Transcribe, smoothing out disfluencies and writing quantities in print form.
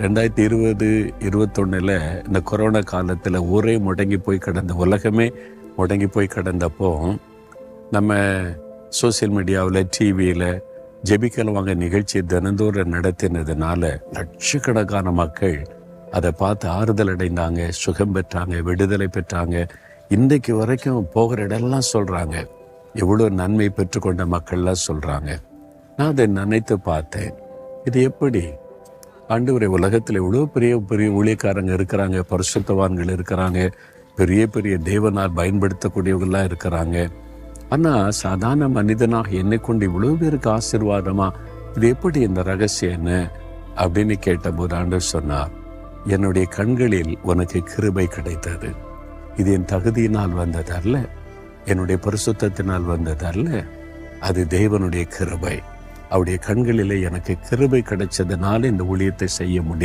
2020, 21 இந்த கொரோனா காலத்தில் ஊரே முடங்கி போய் கிடந்த, உலகமே முடங்கி போய் கிடந்தப்போ நம்ம சோசியல் மீடியாவில், டிவியில் ஜெபிக்கலாம் நிகழ்ச்சி தினந்தோறும் நடத்தினதுனால லட்சக்கணக்கான மக்கள் அதை பார்த்து ஆறுதல் அடைந்தாங்க, சுகம் பெற்றாங்க, விடுதலை பெற்றாங்க. இன்றைக்கு வரைக்கும் போகிற இடம்லாம் சொல்கிறாங்க, எவ்வளோ நன்மை பெற்றுக்கொண்ட மக்கள்லாம் சொல்கிறாங்க. நான் அதை நினைத்து பார்த்தேன், இது எப்படி ஆண்டவரே, உலகத்தில் எவ்வளோ பெரிய பெரிய ஊழியக்காரங்க இருக்கிறாங்க, பரிசுத்தவான்கள் இருக்கிறாங்க, பெரிய பெரிய தேவனால் பயன்படுத்தக்கூடியவங்களாம் இருக்கிறாங்க. ஆனால் சாதாரண மனிதனாக என்னை கொண்டு இவ்வளோ பேருக்கு ஆசீர்வாதமா, இது எப்படி இந்த ரகசியம் என்ன அப்படின்னு கேட்டபோது ஆண்டவர் சொன்னார், என்னுடைய கண்களில் உனக்கு கிருபை கிடைத்தது. இது என் தகுதியினால் வந்ததல்ல, என்னுடைய பரிசுத்தத்தினால் வந்ததல்ல, அது தேவனுடைய கிருபை. அவருடைய கண்களிலே எனக்கு கிருபை கிடைச்சதுனால இந்த ஊழியத்தை செய்ய முடியும்.